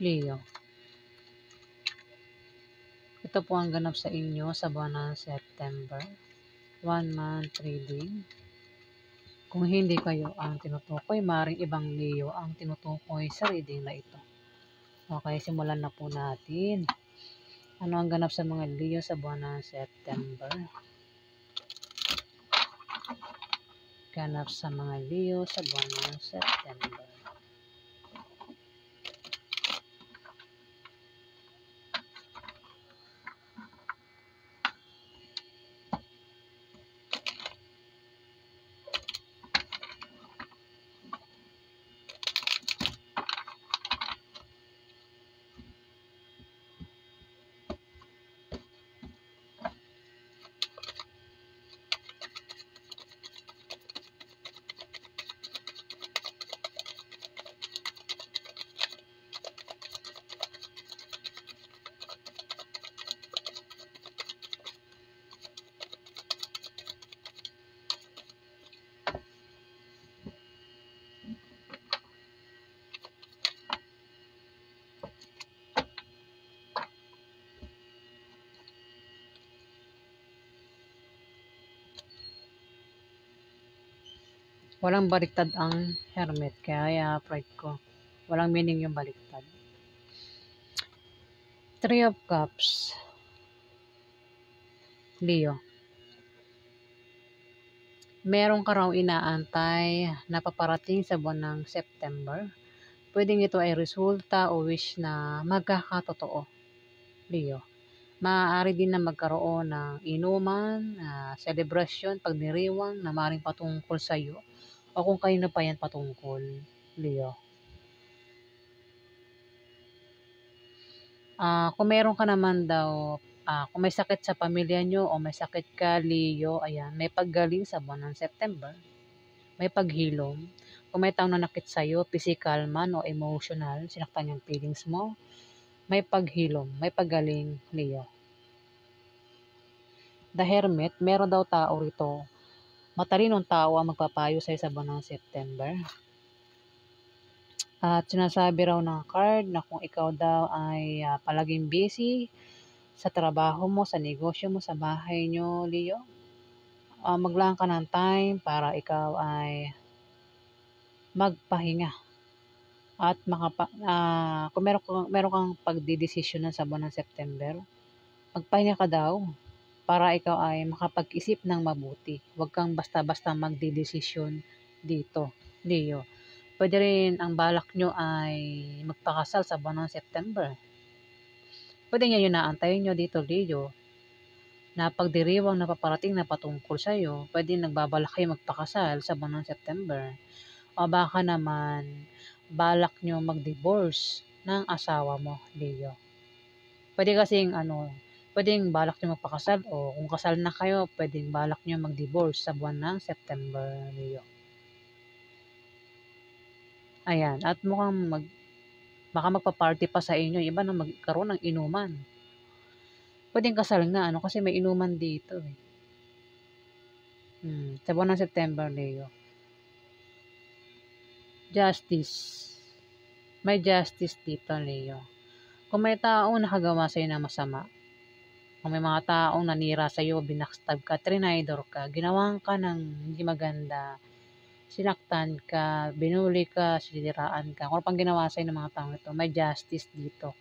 Leo. Ito po ang ganap sa inyo sa buwan ng September. 1 month reading. Kung hindi kayo ang tinutukoy, maaaring ibang Leo ang tinutukoy sa reading na ito. Okay, simulan na po natin. Ano ang ganap sa mga Leo sa buwan ng September? Ganap sa mga Leo sa buwan ng September. Walang baliktad ang Hermit, kaya pride ko. Walang meaning yung baliktad. 3 of Cups. Leo. Meron ka raw inaantay na paparating sa buwan ng September. Pwedeng ito ay resulta o wish na magkakatotoo. Leo. Maaari din na magkaroon ng inuman, celebration, pagdiriwang na maaaring patungkol sa iyo o kung kanino pa yan patungkol, Leo. Kung meron ka naman daw, kung may sakit sa pamilya nyo o may sakit ka, Leo, ayan, may paggaling sa buwan ng September. May paghilom. Kung may taong nanakit sa'yo, physical man o emotional, sinaktan yung feelings mo, may paghilom, may paggaling, Leo. The Hermit, meron daw tao rito. Matalinong tao ang magpapayo sa buwan ng September. At sinasabi raw ng card na kung ikaw daw ay palaging busy sa trabaho mo, sa negosyo mo, sa bahay nyo, Leo, maglaan ka ng time para ikaw ay magpahinga. At kung meron kang pagdidesisyonan sa buwan ng September, magpahinga ka daw para ikaw ay makapag-isip ng mabuti. Huwag kang basta-basta magdidesisyon dito, Leo. Pwede rin ang balak nyo ay magpakasal sa buwan ng September. Pwede nyo yun naantayin nyo dito, Leo, na pagdiriwang na paparating na patungkol sa iyo. Pwede nagbabalak kayo magpakasal sa buwan ng September. O baka naman, balak nyo mag-divorce ng asawa mo, Leo. Pwede kasing pwedeng balak nyo magpakasal o kung kasal na kayo, pwedeng balak nyo mag-divorce sa buwan ng September, Leo. Ayan, at mukhang baka magpa-party pa sa inyo, iba na magkaroon ng inuman. Pwedeng kasal na, kasi may inuman dito eh. Sa buwan ng September, Leo. Justice. May justice dito, Leo. Kung may taong nakagawa sa'yo ng masama, kung may mga taong nanira sa'yo, binackstab ka, trinidor ka, ginawan ka ng hindi maganda, sinaktan ka, binuli ka, siniraan ka, kung pang ginawa sa'yo ng mga taong ito, may justice dito.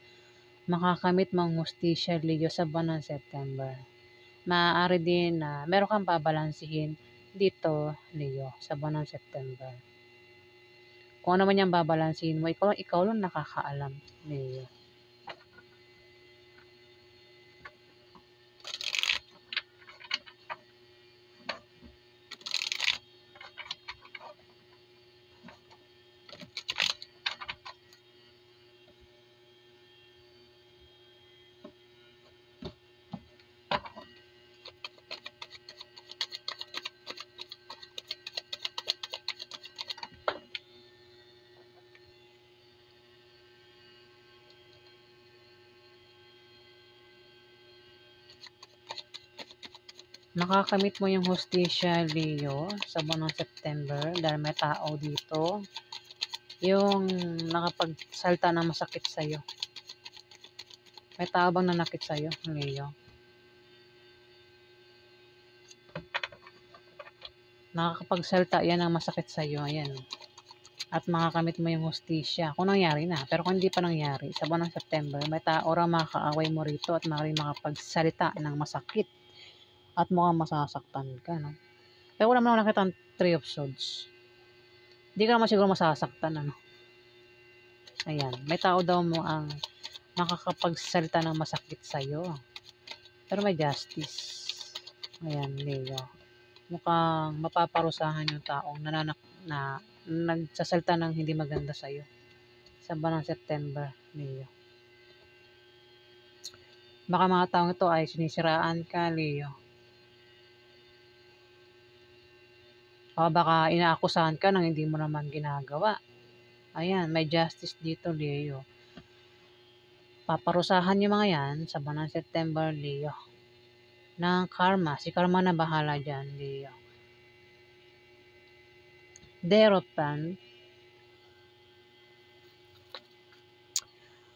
Makakamit mong hustisya, Leo, sa buwan ng September. Maaari din na meron kang babalansihin dito, Leo, sa buwan ng September. Kung ano man yung babalansihin mo, ikaw lang nakakaalam, Leo. Makakamit mo yung hustisya, Leo, sa buwan ng September dahil may tao dito Yung nakapagsalita ng masakit sa'yo. May tao bang nanakit sa'yo, Leo? Nakakapagsalita yan ng masakit sa'yo, ayan. At makakamit mo yung hustisya. Kung nangyari na. Pero kung hindi pa nangyari, sa buwan ng September, may tao rin makakaaway mo rito at maaaring makapagsalita ng masakit. At mukhang masasaktan ka, no? Pero wala mo nakita ang 3 of Swords. Hindi ka naman siguro masasaktan, ano? Ayan. May tao daw mo ang nakakapagsalita ng masakit sa'yo. Pero may justice. Ayan, Leo. Mukhang mapaparusahan yung taong nagsasalita ng hindi maganda sa'yo. Sa buwan ng September, Leo. Baka mga taong ito ay sinisiraan ka, Leo. O baka inaakusahan ka ng hindi mo naman ginagawa. Ayan, may justice dito, Leo. Paparusahan yung mga yan sa buwan ng September, Leo. Ng karma. Si karma na bahala dyan, Leo. Derotan.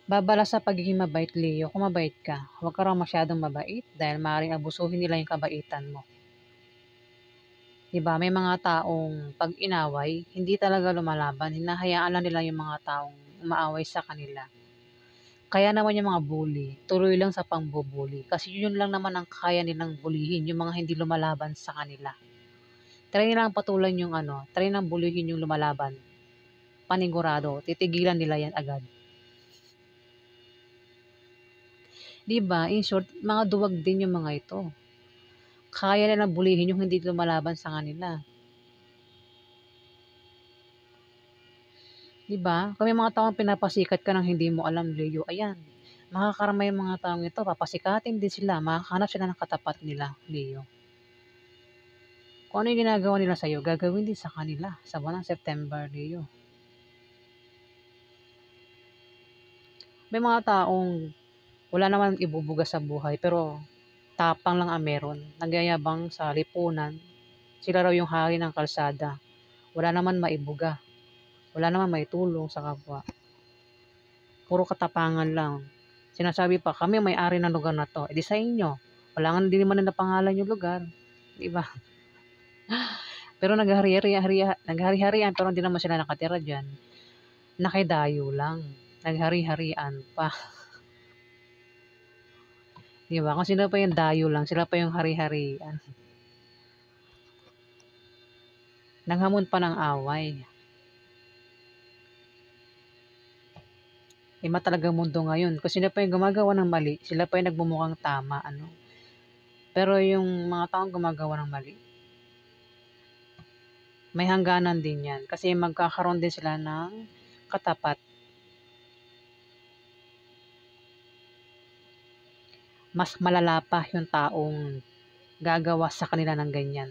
Babala sa pagiging mabait, Leo. Kung mabait ka, huwag ka raw masyadong mabait dahil maaaring abusuhin nila yung kabaitan mo. Diba? May mga taong pag inaway, hindi talaga lumalaban. Hinahayaan lang nila yung mga taong umaaway sa kanila. Kaya naman yung mga bully, tuloy lang sa pangbubuli. Kasi yun lang naman ang kaya nilang bulihin, yung mga hindi lumalaban sa kanila. Try nilang patulan yung try nilang bulihin yung lumalaban. Panigurado, titigilan nila yan agad. Diba? In short, mga duwag din yung mga ito. Kaya nilang bulihin yung hindi lumalaban sa kanila. Diba? Kung may mga taong pinapasikat ka ng hindi mo alam, Leo, ayan. Makakaramay yung mga taong ito, papasikatin din sila, makakahanap sila ng katapat nila, Leo. Kung ano yung ginagawa nila sa'yo, gagawin din sa kanila sa buwan ng September, Leo. May mga taong wala naman ibubuga sa buhay, pero tapang lang ang meron. Nagyayabang sa lipunan. Sila raw yung hari ng kalsada. Wala naman maibuga. Wala naman maitulong sa kapwa. Puro katapangan lang. Sinasabi pa, kami may-ari ng lugar na to. E di sa inyo. Wala nga din naman na pangalan yung lugar. Diba? Pero naghari-harian pero hindi naman sila nakatira dyan. Nakidayo lang. Naghari-harian pa. Diba? Kung sila pa yung dayo lang, sila pa yung hari-harian. Nanghamon pa ng away. Iba talaga mundo ngayon. Kung sila pa yung gumagawa ng mali, sila pa yung nagbumukhang tama. Pero yung mga taong gumagawa ng mali, may hangganan din yan. Kasi magkakaroon din sila ng katapat. Mas malala pa yung taong gagawa sa kanila ng ganyan.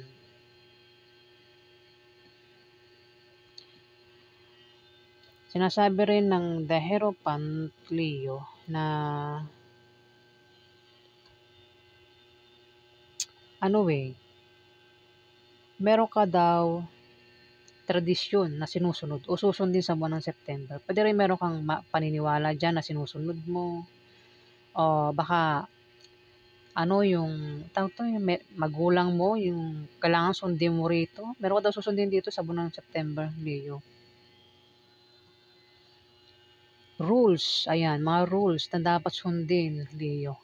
Sinasabi rin ng The Hierophant, Leo, na meron ka daw tradisyon na sinusunod o susundin sa buwan ng September. Pwede rin meron kang paniniwala dyan na sinusunod mo. O baka yung magulang mo, yung kailangan sundin mo rito. Meron ka daw susundin dito sa buwan ng September, Leo. Rules, ayan, mga rules na dapat sundin, Leo.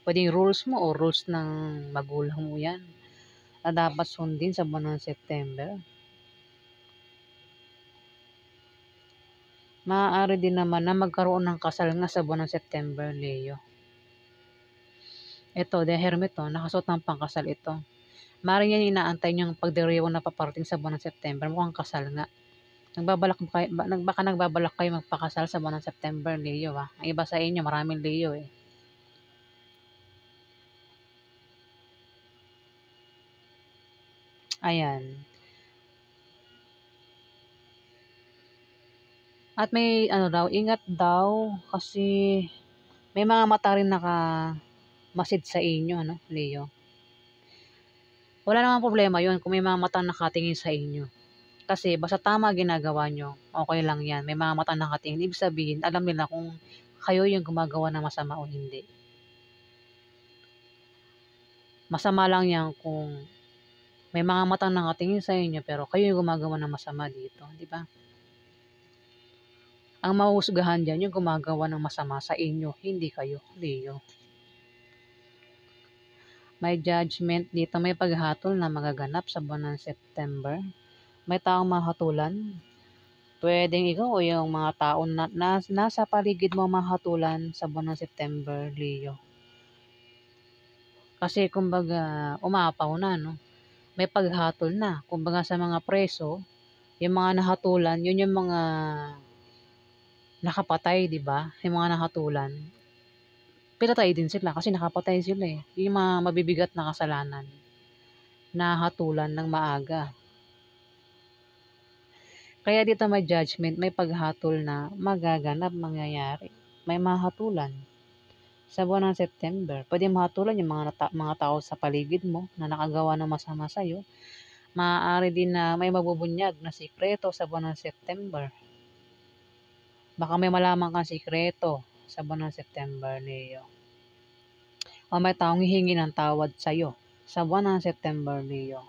Pwedeng rules mo o rules ng magulang mo yan na dapat sundin sa buwan ng September. Maaari din naman na magkaroon ng kasal nga sa buwan ng September, Leo. Ito, The Hermit, nakasuot ng pangkasal ito. Maaari yan inaantay niyang pagdiriwang na paparating sa buwan ng September. Mukhang kasal nga. Baka nagbabalak kayo magpakasal sa buwan ng September, Leo, ha? Ang iba sa inyo, maraming Leo, eh. Ayan. At may ingat daw kasi may mga mata rin nakamasid sa inyo, Leo. Wala namang problema 'yun kung may mga matang nakatingin sa inyo. Kasi basta tama ginagawa nyo, okay lang yan. May mga mata nakatingin. Ibig sabihin, alam nila kung kayo yung gumagawa ng masama o hindi. Masama lang yan kung may mga matang nakatingin sa inyo pero kayo yung gumagawa ng masama dito, di ba? Ang mahuhusgahan diyan yung gumagawa ng masama sa inyo, hindi kayo, Leo. May judgment dito, may paghatol na magaganap sa buwan ng September. May taong mahatulan. Pwedeng ikaw o yung mga tao na nasa paligid mo mahatulan sa buwan ng September, Leo. Kasi kumbaga umapaw na, no? May paghatol na. Kumbaga sa mga preso, yung mga nahatulan, yun yung mga nakapatay, di ba? Yung mga nahatulan. Pinatay din sila kasi nakapatay sila eh. Yung mga mabibigat na kasalanan. Nahatulan ng maaga. Kaya dito may judgment, may paghatol na magaganap, mangyayari. May mahatulan. Sa buwan ng September, pwede mahatulan yung mga tao sa paligid mo na nakagawa ng masama sa'yo. Maaari din na may mabubunyag na sikreto sa buwan ng September. Baka may malaman kang sikreto sa buwan ng September, Leo. O may taong hihingi ng tawad sa'yo sa buwan ng September, Leo.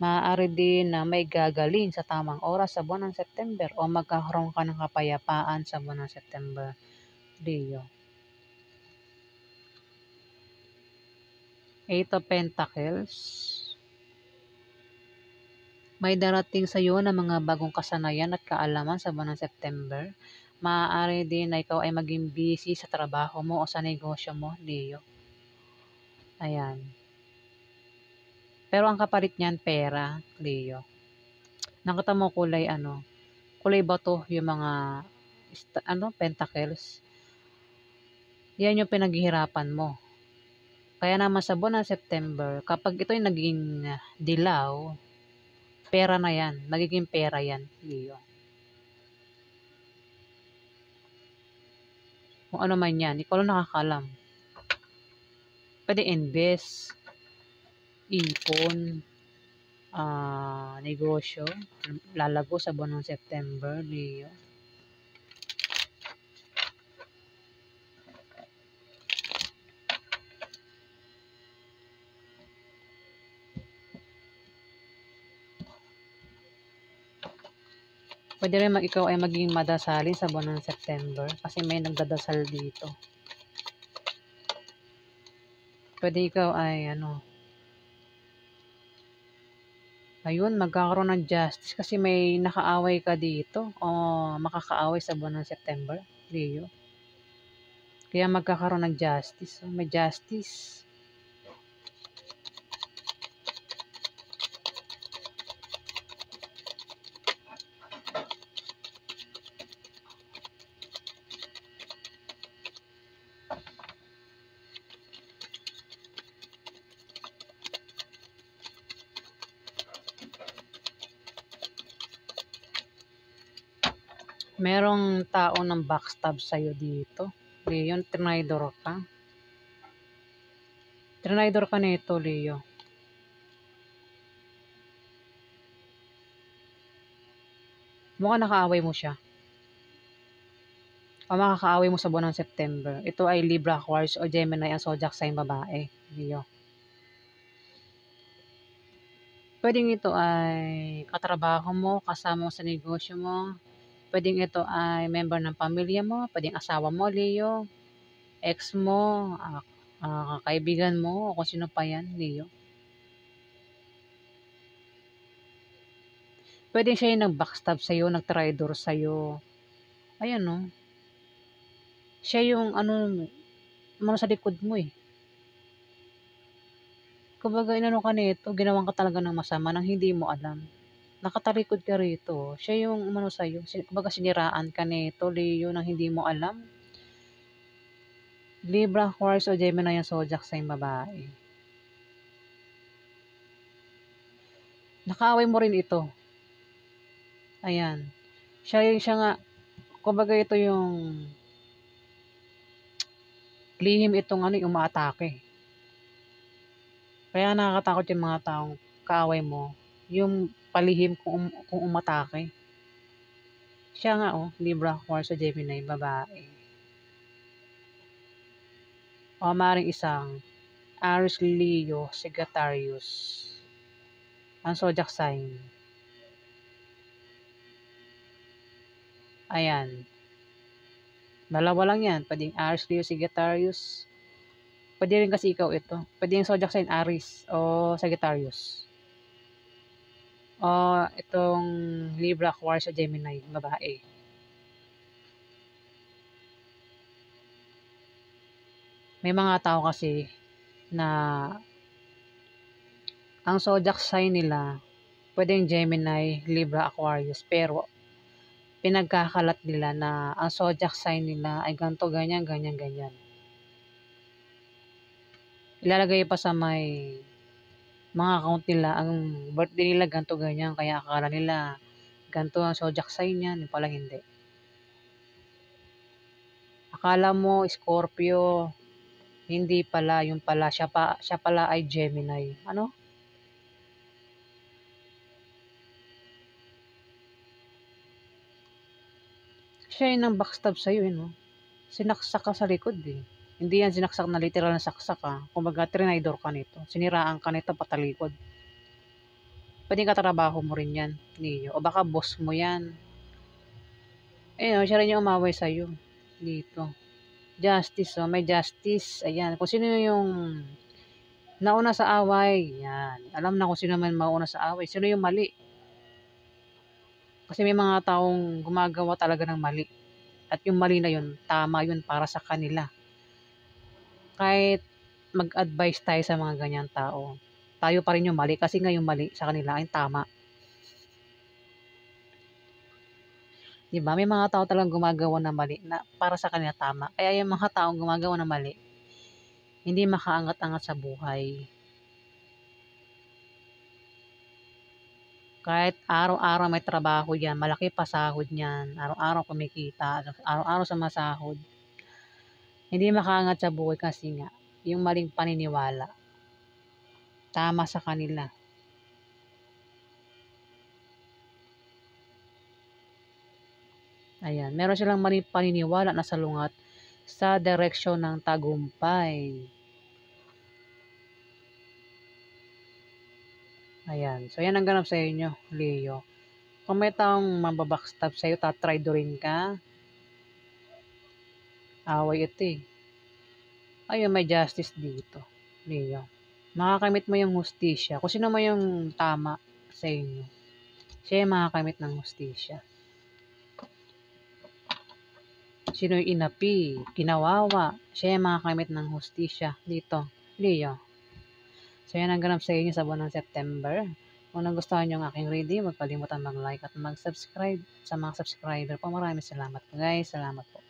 Maaari din na may gagaling sa tamang oras sa buwan ng September o magkakaroon ka ng kapayapaan sa buwan ng September, Leo. 8 of Pentacles. May darating sa iyo na mga bagong kasanayan at kaalaman sa buwan ng September. Maaari din na ikaw ay maging busy sa trabaho mo o sa negosyo mo, Leo. Ayan. Pero ang kapalit niyan, pera, Leo. Nakita mo kulay ano? Kulay bato yung mga pentacles. Yan yung pinaghihirapan mo. Kaya naman sa buwan ng September, kapag ito'y naging dilaw, pera na yan. Magiging pera yan, Leo. Kung ano man yan, ikaw lang nakakalam. Pwede invest, ipon, negosyo, lalago sa buwan ng September, Leo. Pwede rin ikaw ay maging madasalin sa buwan ng September kasi may nagdadasal dito. Pwede ikaw ay ayun, magkakaroon ng justice kasi may nakaaway ka dito o makakaaway sa buwan ng September, Leo. Kaya magkakaroon ng justice. May justice. Merong tao ng backstab sa'yo dito. Leo, trinidor ka. Trinidor ka nito, Leo. Mukhang nakaaway mo siya. O makakaaway mo sa buwan ng September. Ito ay Libra, Aquarius o Gemini ang zodiac sign babae, Leo. Pwedeng ito ay katrabaho mo, kasama mo sa negosyo mo. Pwedeng ito ay member ng pamilya mo, pwedeng asawa mo, Leo, ex mo, kaibigan mo, o kung sino pa yan, Leo. Pwedeng siya yung nag-backstab sa'yo, nag-traitor sa'yo. Ayan, no? Siya yung sa likod mo eh. Kumbaga, inano ka nito, ginawan ka talaga ng masama nang hindi mo alam. Nakatalikod ka rito. Siya yung sa'yo. Kumbaga, siniraan ka nito, Leo, nang hindi mo alam. Libra, Aquarius o Gemini yung zodiac sign babae. Nakaaway mo rin ito. Ayan. Siya nga, kumbaga ito yung lihim itong umaatake. Kaya nakakatakot yung mga taong kaaway mo. yung palihim kung umatake. Siya nga, Libra, Aquarius, o Gemini, babae. O maaaring isang Aries, Leo, Sagittarius. Ang zodiac sign. Ayan. Dalawa lang yan. Pwedeng Aries, Leo, Sagittarius. Pwede rin kasi ikaw ito. Pwede yung zodiac sign Aries o Sagittarius. O itong Libra, Aquarius, o Gemini, babae. May mga tao kasi na ang zodiac sign nila pwedeng Gemini, Libra, Aquarius, pero pinagkakalat nila na ang zodiac sign nila ay ganito, ganyan, ganyan, ganyan. Ilalagay pa sa may mga account nila ang birthday nila ganito, ganyan, kaya akala nila ganito ang zodiac sign niyan, yung pala hindi. Akala mo Scorpio, hindi pala, yung pala siya pala ay Gemini. Ano? Siya yung nang backstab sa'yo, no? Sinaksak ka sa likod, eh. Hindi yan sinaksak na literal na saksak, ha. Kumbaga, trinidor ka nito. Siniraan ka nito patalikod. Pwedeng katrabaho mo rin yan, Neo. O baka boss mo yan. Siya rin yung umaway sa'yo. Dito. Justice, may justice. Ayan. Kung sino yung nauna sa away, yan. Alam na kung sino man mauna sa away. Sino yung mali. Kasi may mga taong gumagawa talaga ng mali. At yung mali na yun, tama yun para sa kanila. Kahit mag-advise tayo sa mga ganyang tao, tayo pa rin yung mali kasi nga yung mali sa kanila ay tama. Diba? May mga tao talagang gumagawa ng mali na para sa kanila tama. Kaya yung mga taong gumagawa ng mali, hindi makaangat-angat sa buhay. Kahit araw-araw may trabaho yan, malaki pa sahod niyan, araw-araw kumikita, araw-araw sumasahod, hindi makaangat sa buhay kasi nga, yung maling paniniwala, tama sa kanila. Ayan, meron silang maling paniniwala na salungat sa direksyon ng tagumpay. Ayan, so yan ang ganap sa inyo, Leo. Kung may taong mababackstab sa'yo, tatraidorin ka, away ito eh. Ayun, may justice dito, Leo. Makakamit mo yung hustisya. Kung sino mo yung tama sa inyo, siya yung makakamit ng hustisya. Sino yung inapi, kinawawa, siya yung makakamit ng hustisya dito, Leo. So yan ang ganap sa inyo sa buwan ng September. Kung nagustuhan nyo ang aking reading, huwag kalimutan mag-like at mag-subscribe. Sa mga subscriber po, maraming salamat po guys. Salamat po.